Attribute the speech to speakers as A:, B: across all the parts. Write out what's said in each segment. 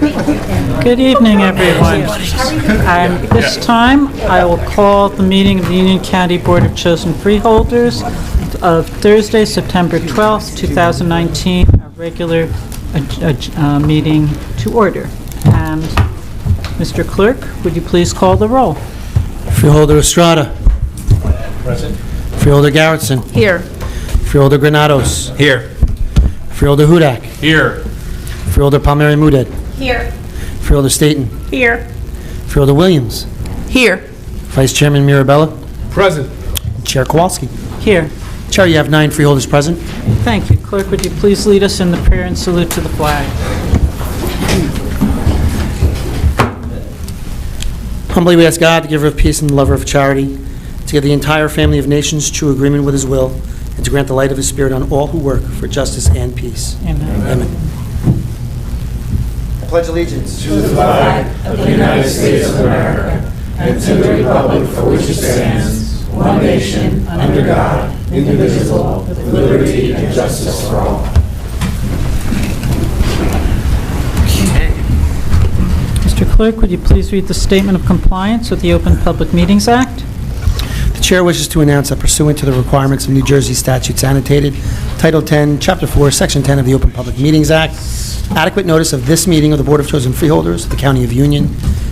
A: Good evening, everyone. This time, I will call the meeting of the Union County Board of Chosen Freeholders of Thursday, September 12th, 2019, a regular meeting to order. And Mr. Clerk, would you please call the roll?
B: Freeholder Estrada.
C: Present.
B: Freeholder Garrettson.
A: Here.
B: Freeholder Granados.
C: Here.
B: Freeholder Hudak.
C: Here.
B: Freeholder Palmieri Mudet.
D: Here.
B: Freeholder Staten.
D: Here.
B: Freeholder Williams.
D: Here.
B: Vice Chairman Mirabella.
C: Present.
B: Chair Kowalski.
A: Here.
B: Chair, you have 9 freeholders present.
A: Thank you. Clerk, would you please lead us in the prayer and salute to the flag?
B: Humbly we ask God, the giver of peace and the lover of charity, to give the entire family of nations true agreement with his will, and to grant the light of his spirit on all who work for justice and peace.
A: Amen.
B: Amen. I pledge allegiance
E: to the flag of the United States of America and to the republic for which it stands, one nation, under God, indivisible, with liberty and justice for all.
A: Mr. Clerk, would you please read the statement of compliance with the Open Public Meetings Act?
B: The Chair wishes to announce that pursuant to the requirements of New Jersey statutes annotated, Title 10, Chapter 4, Section 10 of the Open Public Meetings Act, adequate notice of this meeting of the Board of Chosen Freeholders of the County of Union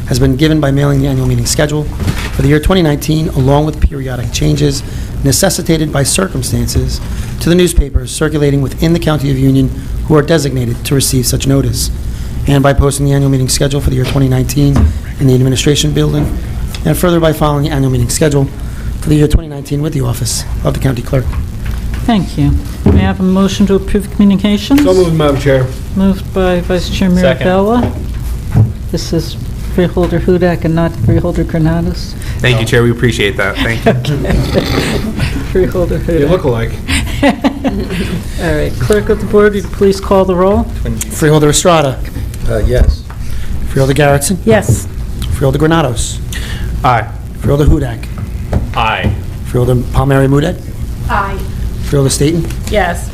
B: has been given by mailing the annual meeting schedule for the year 2019, along with periodic changes necessitated by circumstances to the newspapers circulating within the County of Union who are designated to receive such notice, and by posting the annual meeting schedule for the year 2019 in the Administration Building, and further by following the annual meeting schedule for the year 2019 with the Office of the County Clerk.
A: Thank you. May I have a motion to approve communications?
C: So moved, Madam Chair.
A: Moved by Vice Chair
C: Second.
A: Mirabella. This is Freeholder Hudak and not Freeholder Granados.
F: Thank you, Chair. We appreciate that. Thank you.
A: Freeholder Hudak.
C: You look alike.
A: All right. Clerk of the Board, would you please call the roll?
B: Freeholder Estrada.
C: Yes.
B: Freeholder Garrettson.
D: Yes.
B: Freeholder Granados.
F: Aye.
B: Freeholder Hudak.
C: Aye.
B: Freeholder Palmieri Mudet.
D: Aye.
B: Freeholder Staten.
D: Yes.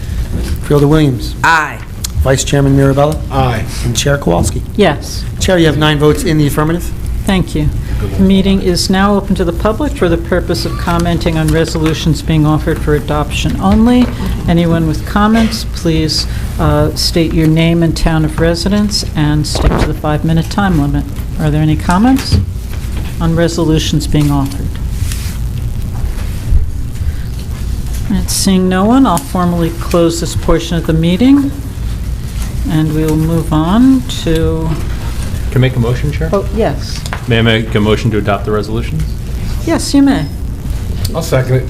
B: Freeholder Williams.
D: Aye.
B: Vice Chairman Mirabella.
C: Aye.
B: And Chair Kowalski.
A: Yes.
B: Chair, you have 9 votes in the affirmative.
A: Thank you. The meeting is now open to the public for the purpose of commenting on resolutions being offered for adoption only. Anyone with comments, please state your name and town of residence and stick to the 5-minute time limit. Are there any comments on resolutions being offered? And seeing no one, I'll formally close this portion of the meeting, and we will move on to...
F: Can I make a motion, Chair?
A: Oh, yes.
F: May I make a motion to adopt the resolutions?
A: Yes, you may.
C: I'll second it.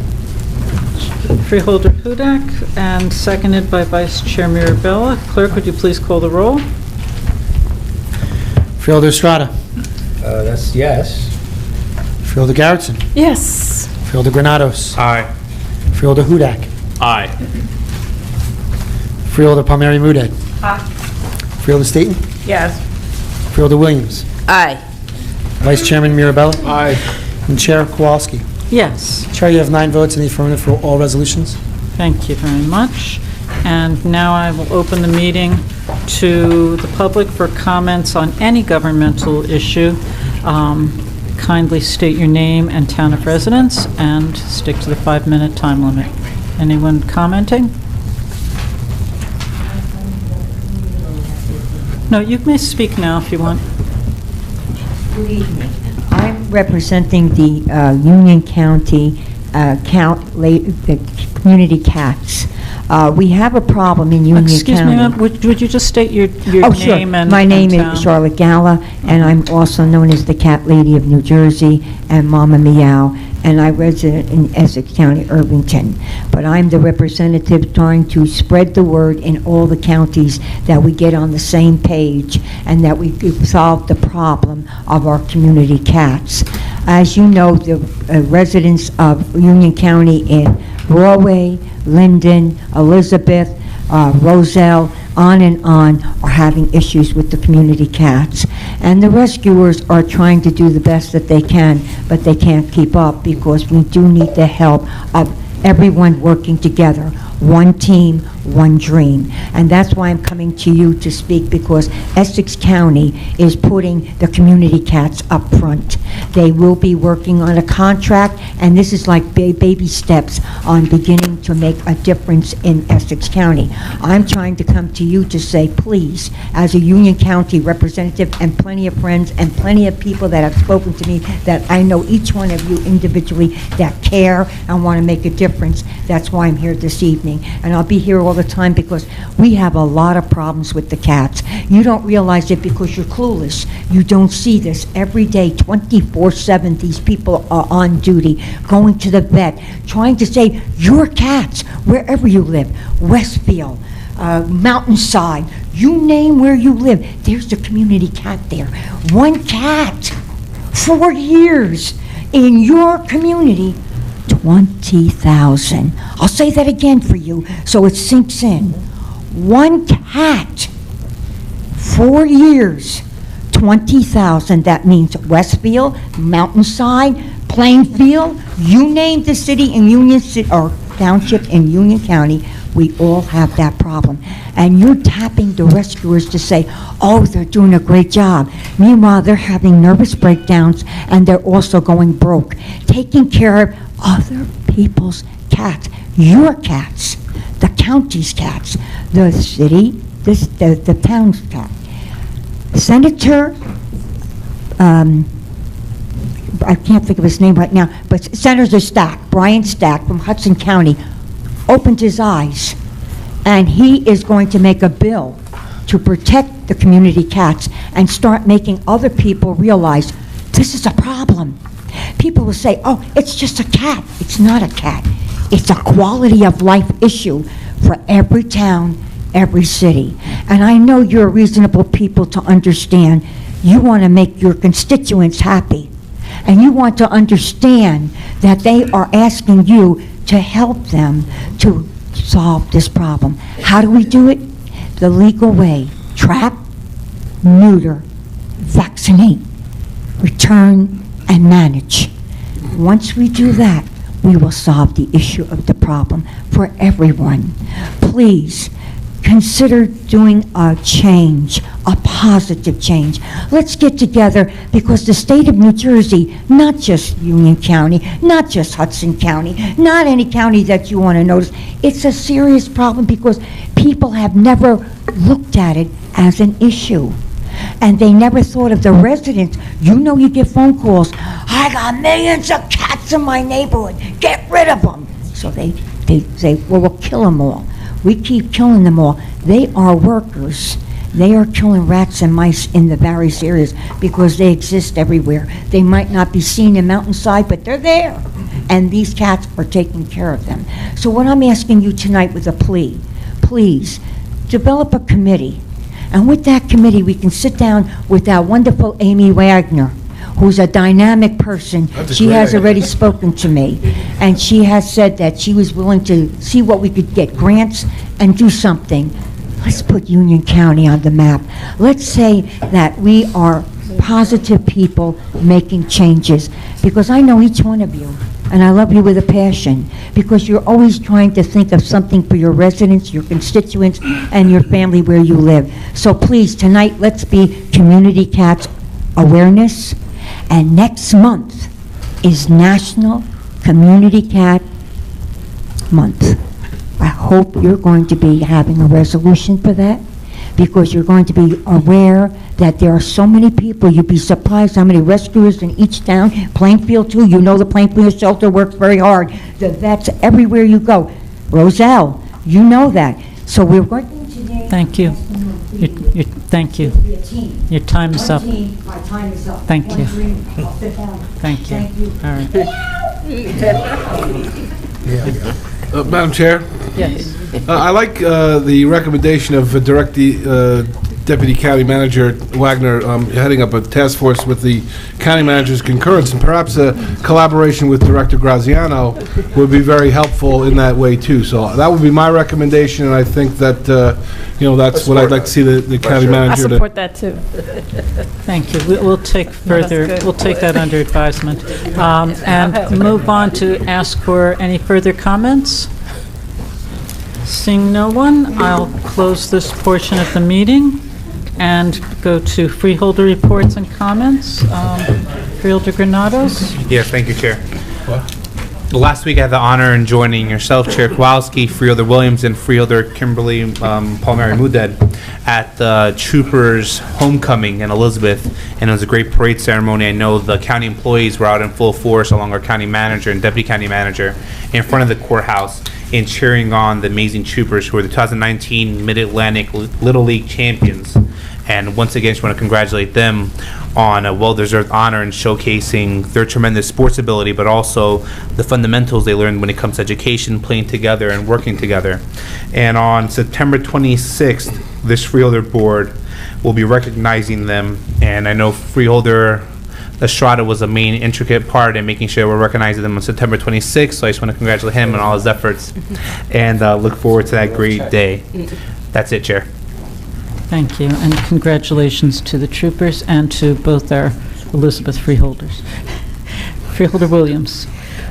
A: Freeholder Hudak, and seconded by Vice Chair Mirabella. Clerk, would you please call the roll?
B: Freeholder Estrada.
C: That's yes.
B: Freeholder Garrettson.
D: Yes.
B: Freeholder Granados.
F: Aye.
B: Freeholder Hudak.
F: Aye.
B: Freeholder Palmieri Mudet.
D: Aye.
B: Freeholder Staten.
D: Yes.
B: Freeholder Williams.
D: Aye.
B: Vice Chairman Mirabella.
C: Aye.
B: And Chair Kowalski.
A: Yes.
B: Chair, you have 9 votes in the affirmative for all resolutions.
A: Thank you very much. And now I will open the meeting to the public for comments on any governmental issue. Kindly state your name and town of residence and stick to the 5-minute time limit. Anyone commenting? No, you may speak now if you want.
G: Good evening. I'm representing the Union County the community cats. We have a problem in Union
A: Excuse
G: County.
A: me, ma'am, would you just state your
G: Oh, sure.
A: name and
G: My name
A: town?
G: is Charlotte Galla, and I'm also known as the Cat Lady of New Jersey and Mama Meow, and I reside in Essex County, Irvington. But I'm the representative trying to spread the word in all the counties that we get on the same page and that we solve the problem of our community cats. As you know, the residents of Union County in Broadway, Linden, Elizabeth, Roselle, on and on, are having issues with the community cats. And the rescuers are trying to do the best that they can, but they can't keep up because we do need the help of everyone working together. one team, one dream. And that's why I'm coming to you to speak, because Essex County is putting the community cats up front. They will be working on a contract, and this is like baby steps on beginning to make a difference in Essex County. I'm trying to come to you to say, please, as a Union County representative and plenty of friends and plenty of people that have spoken to me, that I know each one of you individually that care and want to make a difference. That's why I'm here this evening. And I'll be here all the time because we have a lot of problems with the cats. You don't realize it because you're clueless. You don't see this. Every day, 24/7, these people are on duty, going to the vet, trying to save your cats wherever you live. Westfield, Mountainside, you name where you live, there's a community cat there. One cat, 4 years in your community, 20,000. I'll say that again for you so it sinks in. One cat, 4 years, 20,000. That means Westfield, Mountainside, Plainfield, you name the city in Union City or township in Union County, we all have that problem. And you're tapping the rescuers to say, oh, they're doing a great job. Meanwhile, they're having nervous breakdowns and they're also going broke, taking care of other people's cats, your cats, the county's cats, the city, the town's cat. Senator, I can't think of his name right now, but Senator Stack, Brian Stack from Hudson County, opened his eyes, and he is going to make a bill to protect the community cats and start making other people realize this is a problem. People will say, oh, it's just a cat. It's not a cat. It's a quality of life issue for every town, every city. And I know you're reasonable people to understand. You want to make your constituents happy. And you want to understand that they are asking you to help them to solve this problem. How do we do it? The legal way. Trap, neuter, vaccinate, return, and manage. Once we do that, we will solve the issue of the problem for everyone. Please, consider doing a change, a positive change. Let's get together, because the state of New Jersey, not just Union County, not just Hudson County, not any county that you want to notice, it's a serious problem because people have never looked at it as an issue. And they never thought of the residents. You know, you get phone calls, I got millions of cats in my neighborhood, get rid of them. So they say, well, we'll kill them all. We keep killing them all. They are workers. They are killing rats and mice in the various areas because they exist everywhere. They might not be seen in Mountainside, but they're there. And these cats are taking care of them. So what I'm asking you tonight with a plea, please, develop a committee. And with that committee, we can sit down with that wonderful Amy Wagner, who's a dynamic person. She has already spoken to me, and she has said that she was willing to see what we could get grants and do something. Let's put Union County on the map. Let's say that we are positive people making changes, because I know each one of you, and I love you with a passion, because you're always trying to think of something for your residents, your constituents, and your family where you live. So please, tonight, let's be Community Cats Awareness. And next month is National Community Cat Month. I hope you're going to be having a resolution for that, because you're going to be aware that there are so many people. You'd be surprised how many rescuers in each town. Plainfield, too. You know the Plainfield shelter works very hard. The vets, everywhere you go. Roselle, you know that. So we're working today.
A: Thank you. Thank you.
G: Be a team.
A: Your time is up.
G: One team, my time is up.
A: Thank
G: One
A: you.
G: dream, I'll sit down.
A: Thank you.
G: Thank you.
A: All right.
D: Madam Chair,
A: Yes.
D: I like the recommendation of Deputy County Manager Wagner heading up a task force with the county manager's concurrence, and perhaps a collaboration with Director Graziano would be very helpful in that way too. So that would be my recommendation, and I think that that's what I'd like to see the county
H: I
D: manager.
H: support that too.
A: Thank you. We'll take further,
H: good.
A: we'll take that under advisement. And move on to ask for any further comments. Seeing no one, I'll close this portion of the meeting and go to freeholder reports and comments. Freeholder Granados?
F: Yes, thank you, Chair. Last week, I had the honor in joining yourself, Chair Kowalski, Freeholder Williams, and Freeholder Kimberly Palmieri Muded at the Troopers' homecoming in Elizabeth, and it was a great parade ceremony. I know the county employees were out in full force, along our county manager and deputy county manager, in front of the courthouse and cheering on the amazing Troopers, who were the 2019 Mid-Atlantic Little League champions. And once again, just want to congratulate them on a well-deserved honor in showcasing their tremendous sports ability, but also the fundamentals they learned when it comes to education, playing together, and working together. And on September 26th, this Freeholder Board will be recognizing them. And I know Freeholder Estrada was a main intricate part in making sure we're recognizing them on September 26th. So I just want to congratulate him on all his efforts and look forward to that great day. That's it, Chair.
A: Thank you, and congratulations to the troopers and to both our Elizabeth freeholders. Freeholder Williams.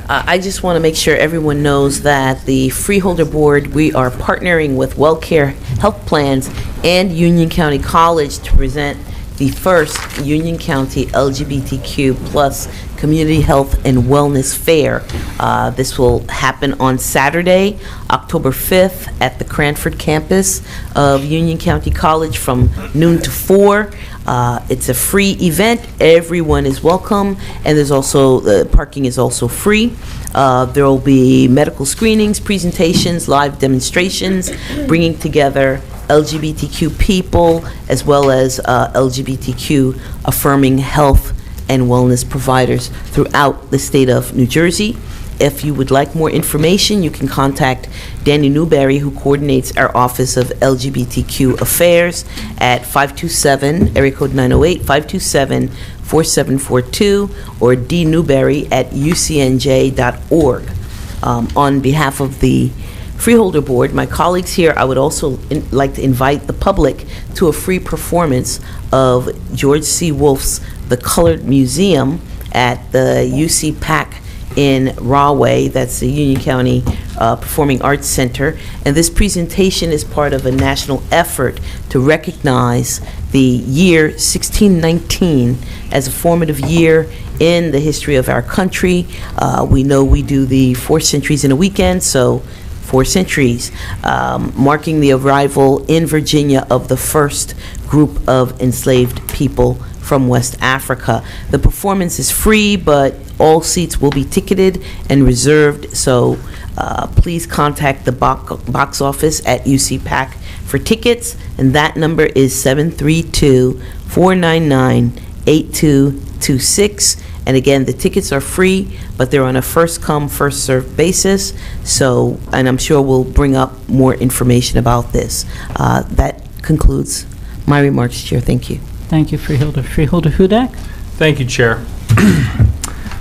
H: I just want to make sure everyone knows that the Freeholder Board, we are partnering with WellCare Health Plans and Union County College to present the first Union County LGBTQ plus Community Health and Wellness Fair. This will happen on Saturday, October 5th at the Cranford campus of Union County College from noon to 4. It's a free event. Everyone is welcome, and there's also parking is also free. There will be medical screenings, presentations, live demonstrations, bringing together LGBTQ people as well as LGBTQ affirming health and wellness providers throughout the state of New Jersey. If you would like more information, you can contact Danny Newberry, who coordinates our Office of LGBTQ Affairs at 527, area code 908-527-4742, or dnewberry@ucnj.org. On behalf of the Freeholder Board, my colleagues here, I would also like to invite the public to a free performance of George C. Wolfe's The Colored Museum at the UC PAC in Rahway. That's the Union County Performing Arts Center. And this presentation is part of a national effort to recognize the year 1619 as a formative year in the history of our country. We know we do the 4 centuries in a weekend, so 4 centuries, marking the arrival in Virginia of the first group of enslaved people from West Africa. The performance is free, but all seats will be ticketed and reserved, so please contact the box office at UC PAC for tickets, and that number is 732-499-8226. And again, the tickets are free, but they're on a first-come, first-served basis. So, and I'm sure we'll bring up more information about this. That concludes my remarks, Chair. Thank you.
A: Thank you, Freeholder. Freeholder Hudak?
F: Thank you, Chair.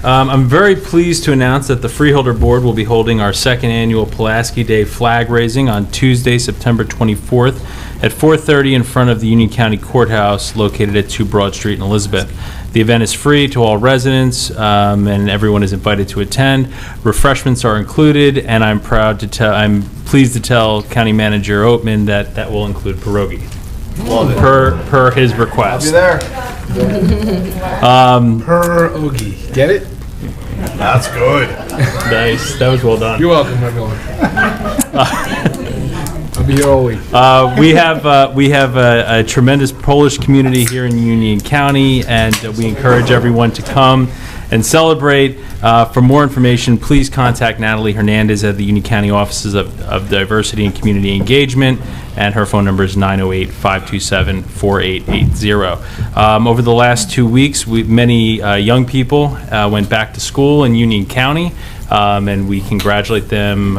F: I'm very pleased to announce that the Freeholder Board will be holding our second annual Pulaski Day flag raising on Tuesday, September 24th at 4:30 in front of the Union County Courthouse located at 2 Broad Street in Elizabeth. The event is free to all residents, and everyone is invited to attend. Refreshments are included, and I'm pleased to tell County Manager Oatman that will include pierogi. Per his request.
D: I'll be there. Pierogi. Get it? That's good.
F: Nice. That was well done.
D: You're welcome, everyone. I'll be here all week.
F: We have a tremendous Polish community here in Union County, and we encourage everyone to come and celebrate. For more information, please contact Natalie Hernandez at the Union County Offices of Diversity and Community Engagement, and her phone number is 908-527-4880. Over the last 2 weeks, many young people went back to school in Union County, and we congratulate them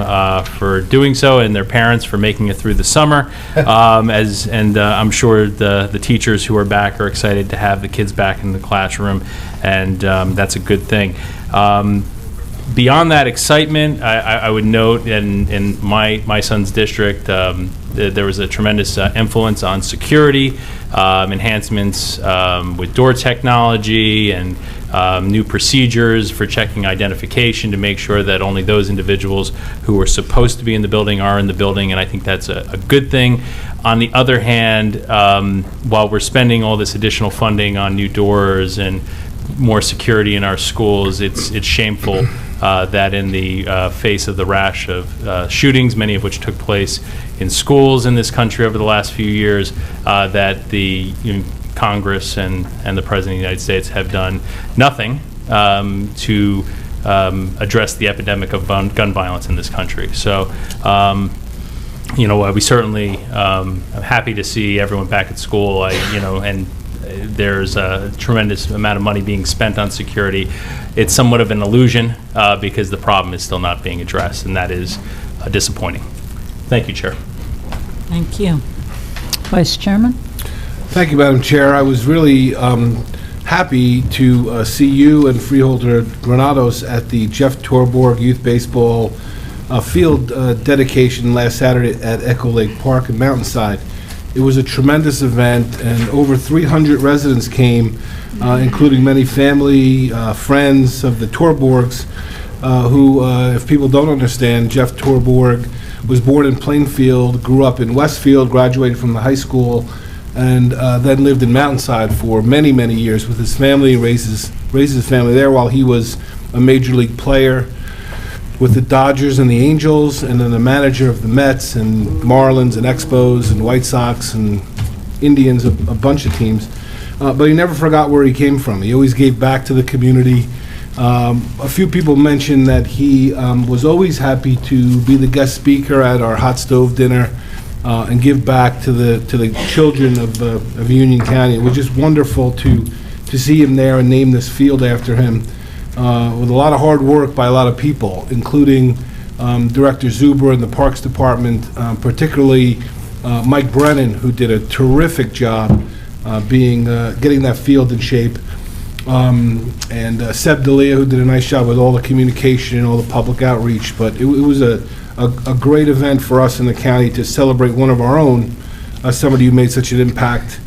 F: for doing so, and their parents for making it through the summer. I'm sure the teachers who are back are excited to have the kids back in the classroom, and that's a good thing.
I: Beyond that excitement, I would note in my son's district, there was a tremendous influence on security, enhancements with door technology and new procedures for checking identification to make sure that only those individuals who are supposed to be in the building are in the building, and I think that's a good thing. On the other hand, while we're spending all this additional funding on new doors and more security in our schools, it's shameful that in the face of the rash of shootings, many of which took place in schools in this country over the last few years, that the Congress and the President of the United States have done nothing to address the epidemic of gun violence in this country. So, we certainly are happy to see everyone back at school. And there's a tremendous amount of money being spent on security. It's somewhat of an illusion because the problem is still not being addressed, and that is disappointing. Thank you, Chair.
A: Thank you. Vice Chairman?
D: Thank you, Madam Chair. I was really happy to see you and Freeholder Granados at the Jeff Torborg Youth Baseball field dedication last Saturday at Echo Lake Park in Mountainside. It was a tremendous event, and over 300 residents came, including many family, friends of the Torborgs, who, if people don't understand, Jeff Torborg was born in Plainfield, grew up in Westfield, graduated from the high school, and then lived in Mountainside for many, many years with his family, raised his family there while he was a major league player with the Dodgers and the Angels, and then the manager of the Mets and Marlins and Expos and White Sox and Indians, a bunch of teams. But he never forgot where he came from. He always gave back to the community. A few people mentioned that he was always happy to be the guest speaker at our hot stove dinner and give back to the children of Union County. It was just wonderful to see him there and name this field after him. With a lot of hard work by a lot of people, including Director Zuber and the Parks Department, particularly Mike Brennan, who did a terrific job getting that field in shape, and Seb D'Elia, who did a nice job with all the communication and all the public outreach. But it was a great event for us in the county to celebrate one of our own, somebody who made such an impact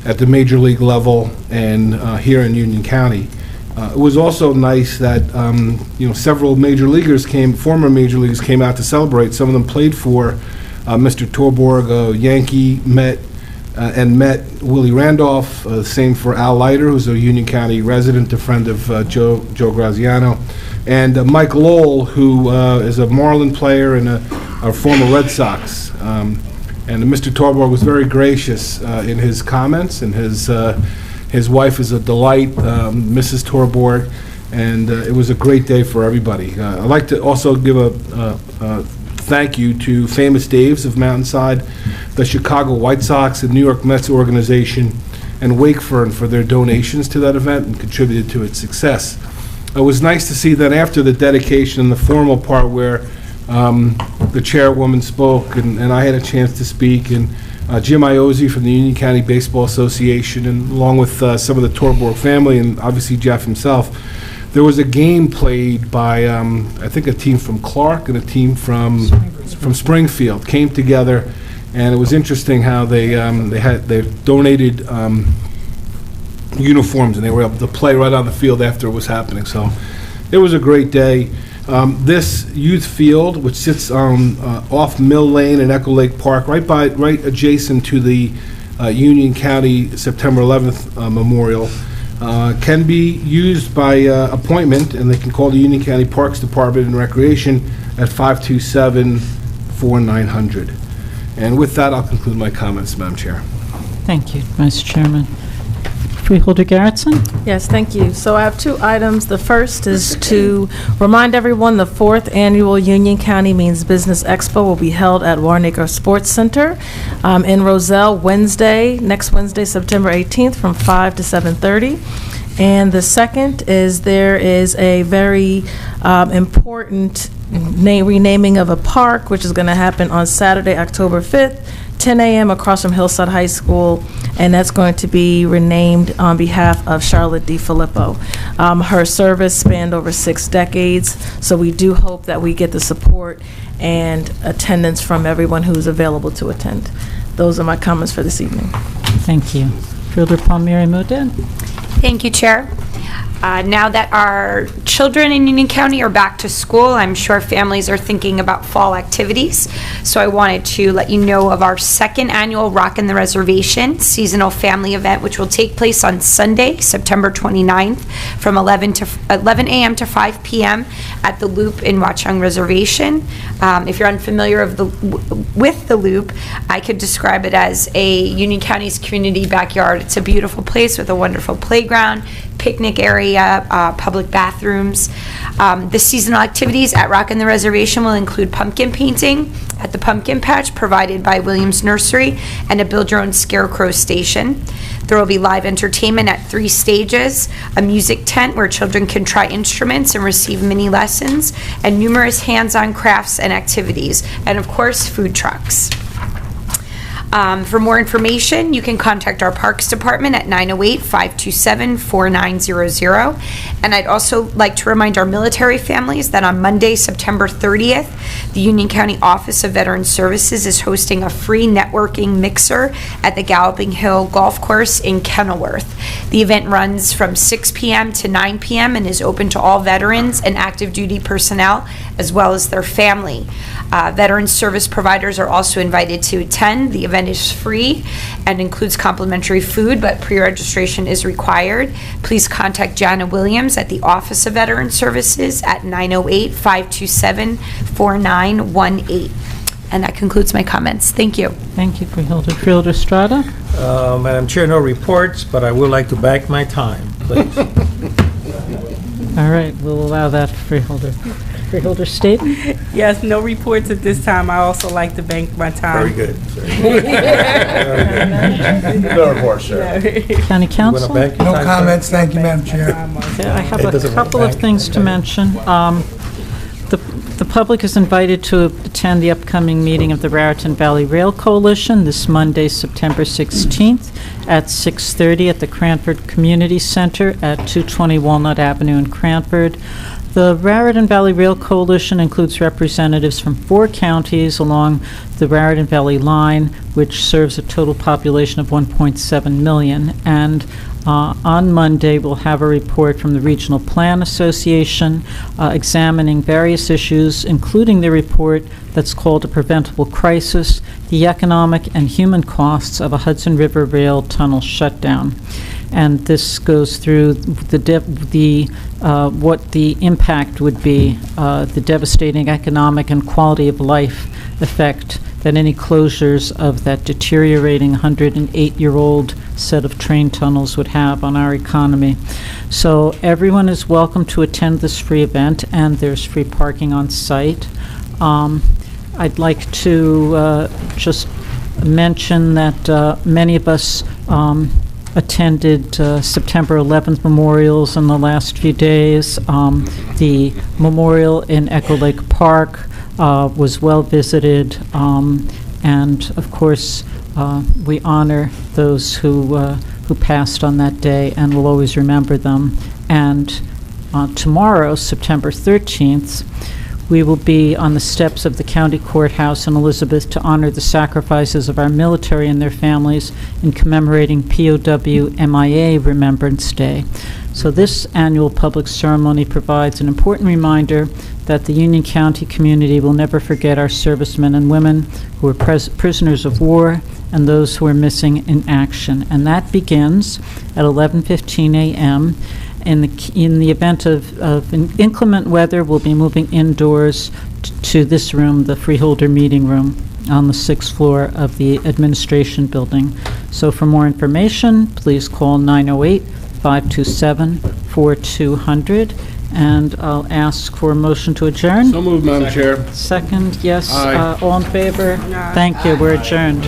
D: at the major league level and here in Union County. It was also nice that several former major leaguers came out to celebrate. Some of them played for Mr. Torborg, Yankee, Met Willie Randolph. Same for Al Leiter, who's a Union County resident, a friend of Joe Graziano, and Mike Lowell, who is a Marlin player and a former Red Sox. And Mr. Torborg was very gracious in his comments, and his wife is a delight, Mrs. Torborg, and it was a great day for everybody. I'd like to also give a thank you to Famous Dave's of Mountainside, the Chicago White Sox and New York Mets organization, and Wakefern for their donations to that event and contributed to its success. It was nice to see that after the dedication, the formal part where the chairwoman spoke and I had a chance to speak, and Jim Iozzi from the Union County Baseball Association, and along with some of the Torborg family and obviously Jeff himself, there was a game played by I think a team from Clark and a team from Springfield came together, and it was interesting how they donated uniforms, and they were able to play right on the field after it was happening. So it was a great day. This youth field, which sits on off Mill Lane and Echo Lake Park, right adjacent to the Union County September 11th Memorial, can be used by appointment, and they can call the Union County Parks Department and Recreation at 527-4900. And with that, I'll conclude my comments, Madam Chair.
A: Thank you, Vice Chairman. Freeholder Garrettson?
J: Yes, thank you. So I have two items. The first is to remind everyone the 4th Annual Union County Means Business Expo will be held at Warnaker Sports Center in Roselle next Wednesday, September 18th from 5 to 7:30. And the second is there is a very important renaming of a park, which is going to happen on Saturday, October 5th, 10 a.m. across from Hillside High School, and that's going to be renamed on behalf of Charlotte D. Filippo. Her service spanned over 6 decades, so we do hope that we get the support and attendance from everyone who's available to attend. Those are my comments for this evening.
A: Thank you. Freeholder Palmieri Muedad.
K: Thank you, Chair. Now that our children in Union County are back to school, I'm sure families are thinking about fall activities. So I wanted to let you know of our second annual Rockin' the Reservation seasonal family event, which will take place on Sunday, September 29th from 11 a.m. to 5 p.m. at the Loop in Watchung Reservation. If you're unfamiliar with the Loop, I could describe it as a Union County's community backyard. It's a beautiful place with a wonderful playground, picnic area, public bathrooms. The seasonal activities at Rockin' the Reservation will include pumpkin painting at the pumpkin patch provided by Williams Nursery and a build-your-own scarecrow station. There will be live entertainment at 3 stages, a music tent where children can try instruments and receive mini lessons, and numerous hands-on crafts and activities, and of course, food trucks. For more information, you can contact our Parks Department at 908-527-4900. And I'd also like to remind our military families that on Monday, September 30th, the Union County Office of Veteran Services is hosting a free networking mixer at the Galloping Hill Golf Course in Kenilworth. The event runs from 6 p.m. to 9 p.m. and is open to all veterans and active duty personnel, as well as their family. Veteran service providers are also invited to attend. The event is free and includes complimentary food, but pre-registration is required. Please contact Jana Williams at the Office of Veteran Services at 908-527-4918. And that concludes my comments. Thank you.
A: Thank you, Freeholder. Freeholder Estrada.
C: Madam Chair, no reports, but I would like to back my time, please.
A: All right, we'll allow that, Freeholder. Freeholder Staten.
L: Yes, no reports at this time. I also like to bank my time.
C: Very good. No reports, sir.
A: County Council.
E: No comments, thank you, Madam Chair.
A: Okay, I have a couple of things to mention. The public is invited to attend the upcoming meeting of the Raritan Valley Rail Coalition this Monday, September 16th at 6:30 at the Cranford Community Center at 220 Walnut Avenue in Cranford. The Raritan Valley Rail Coalition includes representatives from 4 counties along the Raritan Valley line, which serves a total population of 1.7 million. And on Monday, we'll have a report from the Regional Plan Association examining various issues, including the report that's called A Preventable Crisis, the Economic and Human Costs of a Hudson River Rail Tunnel Shutdown. And this goes through what the impact would be, the devastating economic and quality of life effect that any closures of that deteriorating 108-year-old set of train tunnels would have on our economy. So everyone is welcome to attend this free event, and there's free parking on site. I'd like to just mention that many of us attended September 11th memorials in the last few days. The memorial in Echo Lake Park was well visited, and of course we honor those who passed on that day, and we'll always remember them. And tomorrow, September 13th, we will be on the steps of the county courthouse in Elizabeth to honor the sacrifices of our military and their families in commemorating POW MIA Remembrance Day. So this annual public ceremony provides an important reminder that the Union County community will never forget our servicemen and women who were prisoners of war and those who are missing in action. And that begins at 11:15 a.m. In the event of inclement weather, we'll be moving indoors to this room, the Freeholder Meeting Room, on the 6th floor of the Administration Building. So for more information, please call 908-527-4200. And I'll ask for a motion to adjourn.
D: So moved, Madam Chair.
A: Second, yes.
D: Aye.
A: All in favor? Thank you. We're adjourned.